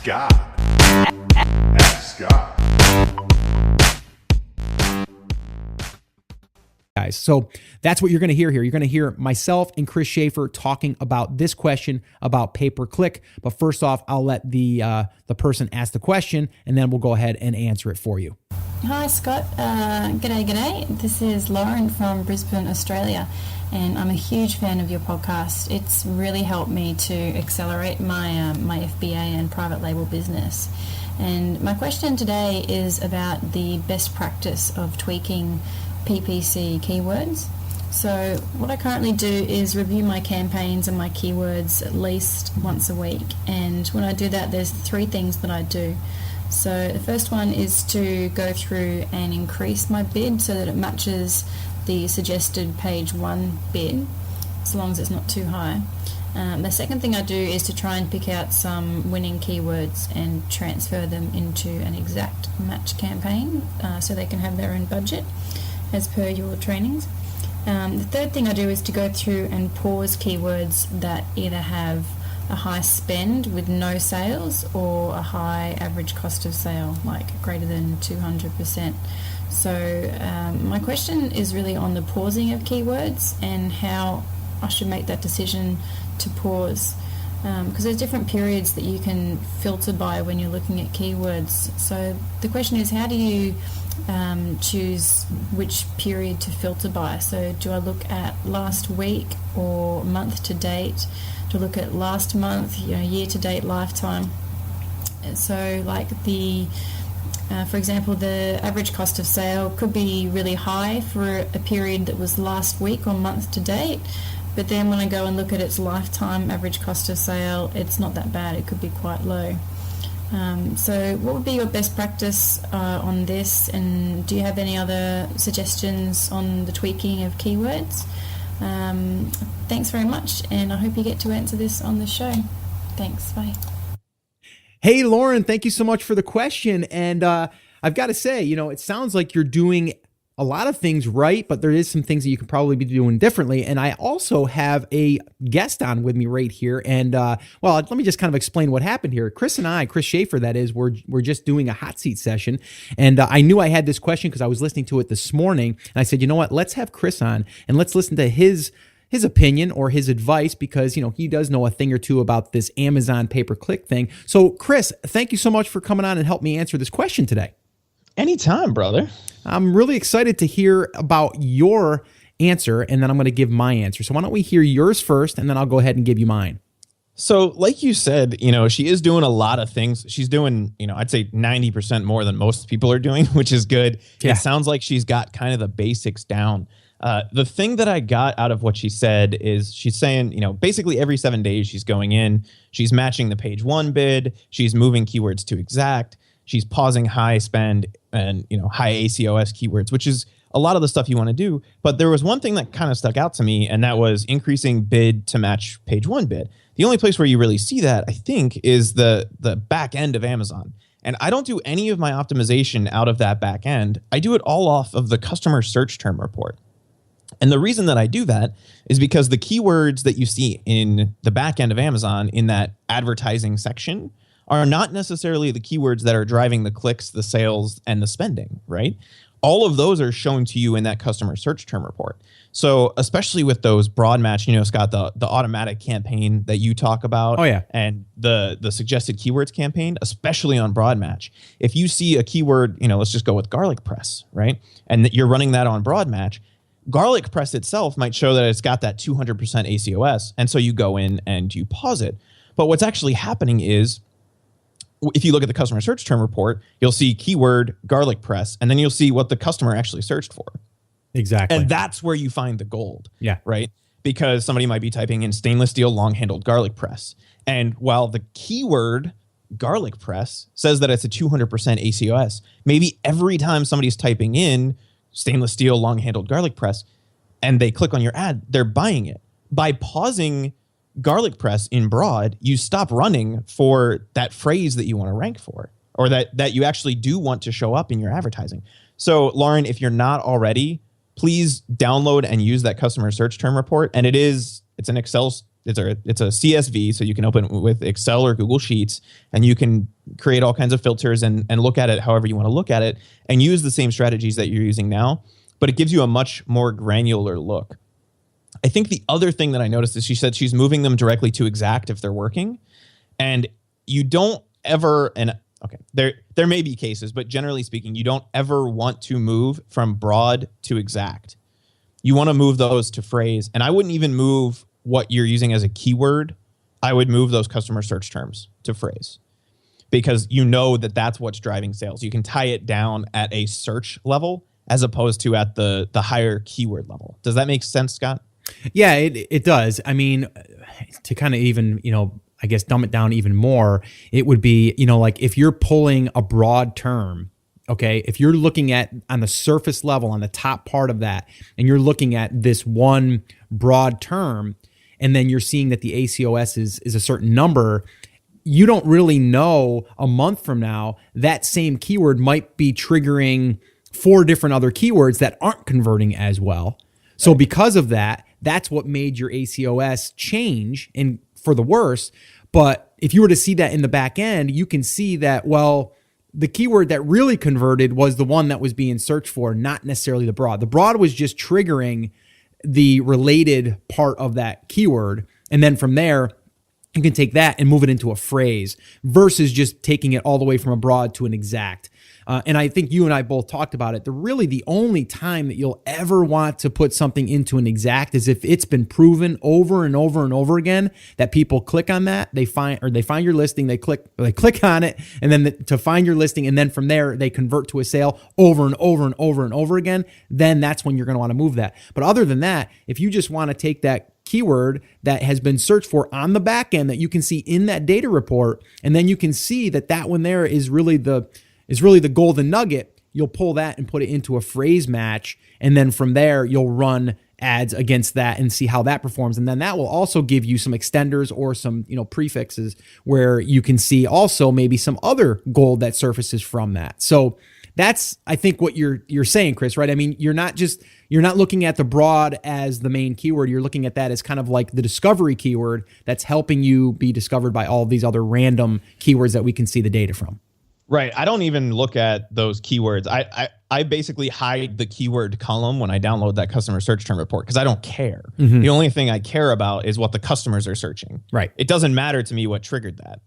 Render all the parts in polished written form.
God. Ask God. Guys, so that's what you're going to hear here. You're going to hear myself and Chris Schaefer talking about this question about pay-per-click. But first off, I'll let the person ask the question, and then we'll go ahead and answer it for you. Hi, Scott. G'day. This is Lauren from Brisbane, Australia, and I'm a huge fan of your podcast. It's really helped me to accelerate my FBA and private label business. And my question today is about the best practice of tweaking PPC keywords. So what I currently do is review my campaigns and my keywords at least once a week. And when I do that, there's three things that I do. So the first one is to go through and increase my bid so that it matches the suggested page 1 bid, as long as it's not too high. The second thing I do is to try and pick out some winning keywords and transfer them into an exact match campaign so they can have their own budget as per your trainings. The third thing I do is to go through and pause keywords that either have a high spend with no sales or a high average cost of sale, like greater than 200%. So my question is really on the pausing of keywords and how I should make that decision to pause, because there's different periods that you can filter by when you're looking at keywords. So the question is, how do you choose which period to filter by? So do I look at last week or month to date? Do I look at last month, year to date, lifetime? So like for example, the average cost of sale could be really high for a period that was last week or month to date, but then when I go and look at its lifetime average cost of sale, it's not that bad. It could be quite low. So what would be your best practice on this, and do you have any other suggestions on the tweaking of keywords? Thanks very much, and I hope you get to answer this on the show. Thanks, bye. Hey, Lauren, thank you so much for the question. And I've got to say, it sounds like you're doing a lot of things right, but there is some things that you could probably be doing differently. And I also have a guest on with me right here. And let me just kind of explain what happened here. Chris and I, Chris Schaefer, that is, we're just doing a hot seat session. And I knew I had this question because I was listening to it this morning. And I said, you know what, let's have Chris on and let's listen to his opinion or his advice, because, he does know a thing or two about this Amazon pay-per-click thing. So Chris, thank you so much for coming on and help me answer this question today. Anytime, brother. I'm really excited to hear about your answer, and then I'm going to give my answer. So why don't we hear yours first, and then I'll go ahead and give you mine. So like you said, she is doing a lot of things. She's doing, I'd say 90% more than most people are doing, which is good. Yeah. It sounds like she's got kind of the basics down. The thing that I got out of what she said is she's saying, basically every 7 days she's going in, she's matching the page 1 bid, she's moving keywords to exact, she's pausing high spend and, high ACOS keywords, which is a lot of the stuff you want to do. But there was one thing that kind of stuck out to me, and that was increasing bid to match page 1 bid. The only place where you really see that, I think, is the back end of Amazon. And I don't do any of my optimization out of that back end. I do it all off of the customer search term report. And the reason that I do that is because the keywords that you see in the back end of Amazon in that advertising section are not necessarily the keywords that are driving the clicks, the sales, and the spending, right? All of those are shown to you in that customer search term report. So especially with those broad match, Scott, the automatic campaign that you talk about, and the suggested keywords campaign, especially on broad match. If you see a keyword, let's just go with garlic press, right? And that you're running that on broad match, garlic press itself might show that it's got that 200% ACOS. And so you go in and you pause it. But what's actually happening is, if you look at the customer search term report, you'll see keyword garlic press, and then you'll see what the customer actually searched for. Exactly. And that's where you find the gold. Yeah. Right? Because somebody might be typing in stainless steel long-handled garlic press. And while the keyword garlic press says that it's a 200% ACOS, maybe every time somebody's typing in stainless steel long-handled garlic press and they click on your ad, they're buying it. By pausing garlic press in broad, you stop running for that phrase that you want to rank for, or that you actually do want to show up in your advertising. So Lauren, if you're not already, please download and use that customer search term report. And it's an Excel it's a CSV, so you can open it with Excel or Google Sheets, and you can create all kinds of filters and look at it however you want to look at it, and use the same strategies that you're using now, but it gives you a much more granular look. I think the other thing that I noticed is she said she's moving them directly to Exact if they're working, and you don't ever, and okay, there may be cases, but generally speaking, you don't ever want to move from broad to Exact. You want to move those to phrase, and I wouldn't even move what you're using as a keyword. I would move those customer search terms to phrase, because you know that that's what's driving sales. You can tie it down at a search level as opposed to at the higher keyword level. Does that make sense, Scott? Yeah, it does. I mean, to kind of even, I guess dumb it down even more, it would be, like if you're pulling a broad term, okay, if you're looking at on the surface level, on the top part of that, and you're looking at this one broad term, and then you're seeing that the ACOS is a certain number, you don't really know a month from now that same keyword might be triggering 4 different other keywords that aren't converting as well. So because of that, that's what made your ACOS change and for the worse. But if you were to see that in the back end, you can see that, well, the keyword that really converted was the one that was being searched for, not necessarily the broad. The broad was just triggering the related part of that keyword. And then from there, you can take that and move it into a phrase versus just taking it all the way from a broad to an exact. And I think you and I both talked about it. The only time that you'll ever want to put something into an exact is if it's been proven over and over and over again that people click on that, they find your listing, they click on it, and then to find your listing, and then from there they convert to a sale over and over and over and over again. Then that's when you're going to want to move that. But other than that, if you just want to take that keyword that has been searched for on the back end that you can see in that data report, and then you can see that one there is really the golden nugget, you'll pull that and put it into a phrase match. And then from there, you'll run ads against that and see how that performs. And then that will also give you some extenders or some, prefixes where you can see also maybe some other gold that surfaces from that. So that's, I think, what you're saying, Chris, right? I mean, you're not looking at the broad as the main keyword. You're looking at that as kind of like the discovery keyword that's helping you be discovered by all these other random keywords that we can see the data from. Right. I don't even look at those keywords. I basically hide the keyword column when I download that customer search term report because I don't care. Mm-hmm. The only thing I care about is what the customers are searching. Right. It doesn't matter to me what triggered that.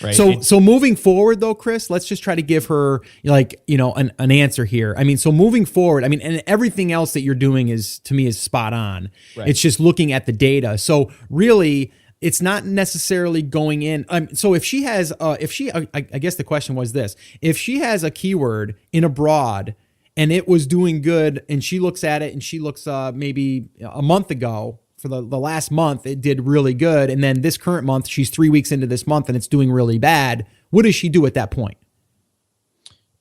Right. So moving forward though, Chris, let's just try to give her an answer here. I mean, so moving forward, I mean, and everything else that you're doing is spot on. Right. It's just looking at the data. So really, it's not necessarily going in. So if she has, I guess the question was this: if she has a keyword in a broad and it was doing good, and she looks at it and she looks maybe a month ago for the last month, it did really good, and then this current month, she's 3 weeks into this month and it's doing really bad. What does she do at that point?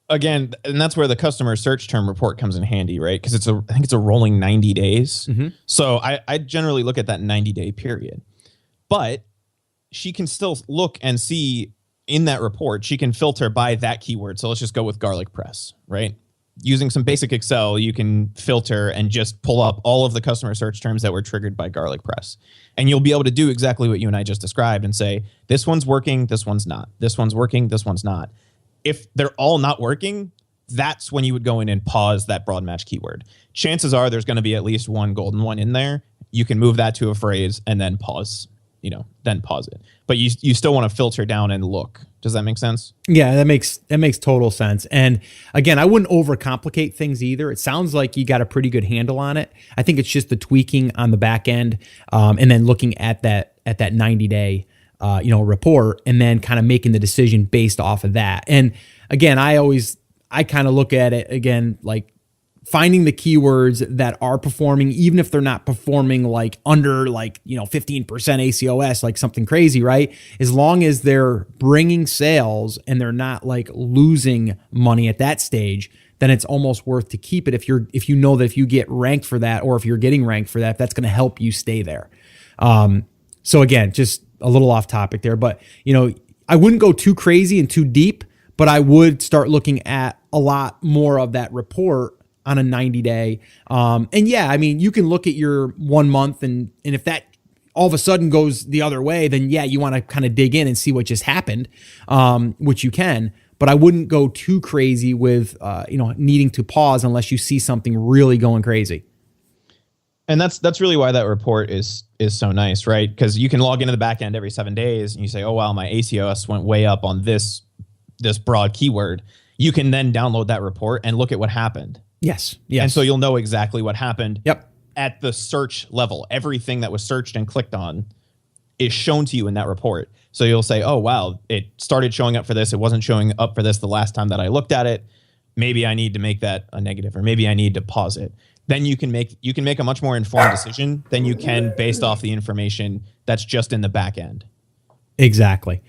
Again, and that's where the customer search term report comes in handy, right? Because I think it's a rolling 90 days. Mm-hmm. So I generally look at that 90-day period. But she can still look and see in that report, she can filter by that keyword. So let's just go with garlic press, right? Using some basic Excel, you can filter and just pull up all of the customer search terms that were triggered by garlic press. And you'll be able to do exactly what you and I just described and say, this one's working, this one's not. This one's working, this one's not. If they're all not working, that's when you would go in and pause that broad match keyword. Chances are there's going to be at least one golden one in there. You can move that to a phrase and then pause. Then pause it. But you still want to filter down and look. Does that make sense? Yeah, that makes total sense. And again, I wouldn't overcomplicate things either. It sounds like you got a pretty good handle on it. I think it's just the tweaking on the back end, and then looking at that 90-day report, and then kind of making the decision based off of that. And again, I kind of look at it again like finding the keywords that are performing, even if they're not performing like under 15% ACOS, like something crazy, right? As long as they're bringing sales and they're not like losing money at that stage, then it's almost worth to keep it if you know that if you get ranked for that, or if you're getting ranked for that, that's going to help you stay there. So again, just a little off topic there, but I wouldn't go too crazy and too deep, but I would start looking at a lot more of that report on a 90-day. And yeah, I mean, you can look at your 1 month and if that all of a sudden goes the other way, then yeah, you want to kind of dig in and see what just happened, which you can. But I wouldn't go too crazy with, needing to pause unless you see something really going crazy. And that's really why that report is so nice, right? Because you can log into the back end every 7 days and you say, oh, wow, my ACOS went way up on this broad keyword. You can then download that report and look at what happened. Yes. And so you'll know exactly what happened. Yep. At the search level. Everything that was searched and clicked on is shown to you in that report. So you'll say, oh, wow, it started showing up for this. It wasn't showing up for this the last time that I looked at it. Maybe I need to make that a negative, or maybe I need to pause it. Then you can make a much more informed decision than you can based off the information that's just in the back end. Exactly.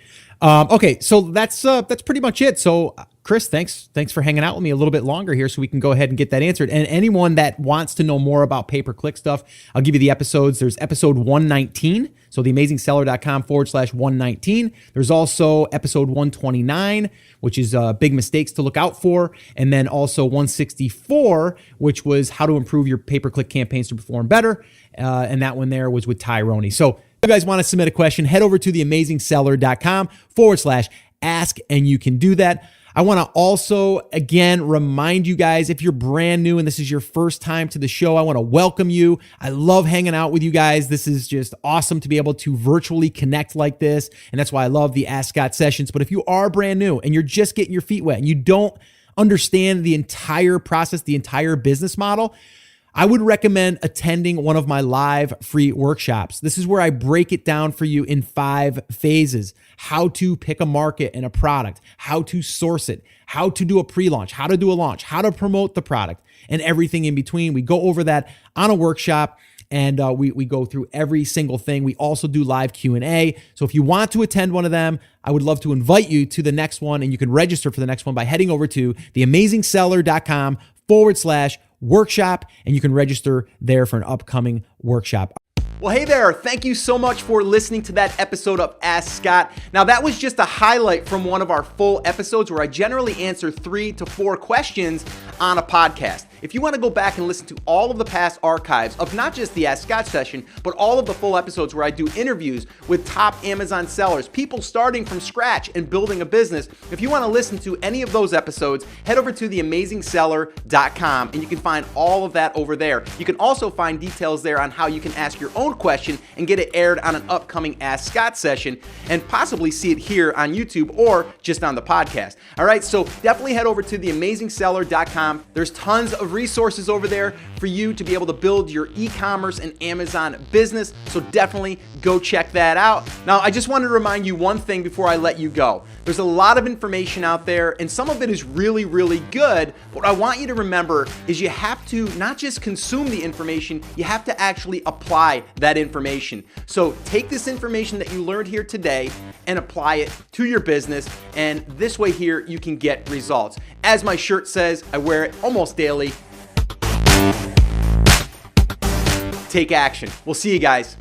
Okay, so that's pretty much it. So Chris, thanks for hanging out with me a little bit longer here so we can go ahead and get that answered. And anyone that wants to know more about pay-per-click stuff, I'll give you the episodes. There's episode 119, so theamazingseller.com/119. There's also episode 129, which is big mistakes to look out for. And then also 164, which was how to improve your pay-per-click campaigns to perform better. And that one there was with Ty Roney. So if you guys want to submit a question, head over to theamazingseller.com/ask, and you can do that. I want to also, again, remind you guys, if you're brand new and this is your first time to the show, I want to welcome you. I love hanging out with you guys. This is just awesome to be able to virtually connect like this. And that's why I love the Ask Scott sessions. But if you are brand new and you're just getting your feet wet and you don't understand the entire process, the entire business model, I would recommend attending one of my live free workshops. This is where I break it down for you in 5 phases: how to pick a market and a product, how to source it, how to do a pre-launch, how to do a launch, how to promote the product, and everything in between. We go over that on a workshop, and we go through every single thing. We also do live Q&A. So if you want to attend one of them, I would love to invite you to the next one, and you can register for the next one by heading over to theamazingseller.com/workshop, and you can register there for an upcoming workshop. Well, hey there. Thank you so much for listening to that episode of Ask Scott. Now, that was just a highlight from one of our full episodes where I generally answer 3 to 4 questions on a podcast. If you want to go back and listen to all of the past archives of not just the Ask Scott session, but all of the full episodes where I do interviews with top Amazon sellers, people starting from scratch and building a business, if you want to listen to any of those episodes, head over to theamazingseller.com and you can find all of that over there. You can also find details there on how you can ask your own question and get it aired on an upcoming Ask Scott session and possibly see it here on YouTube or just on the podcast. All right, so definitely head over to theamazingseller.com. There's tons of resources over there for you to be able to build your e-commerce and Amazon business. So definitely go check that out. Now, I just wanted to remind you one thing before I let you go. There's a lot of information out there, and some of it is really, really good. But what I want you to remember is you have to not just consume the information, you have to actually apply that information. So take this information that you learned here today and apply it to your business. And this way here, you can get results. As my shirt says, I wear it almost daily. Take action. We'll see you guys.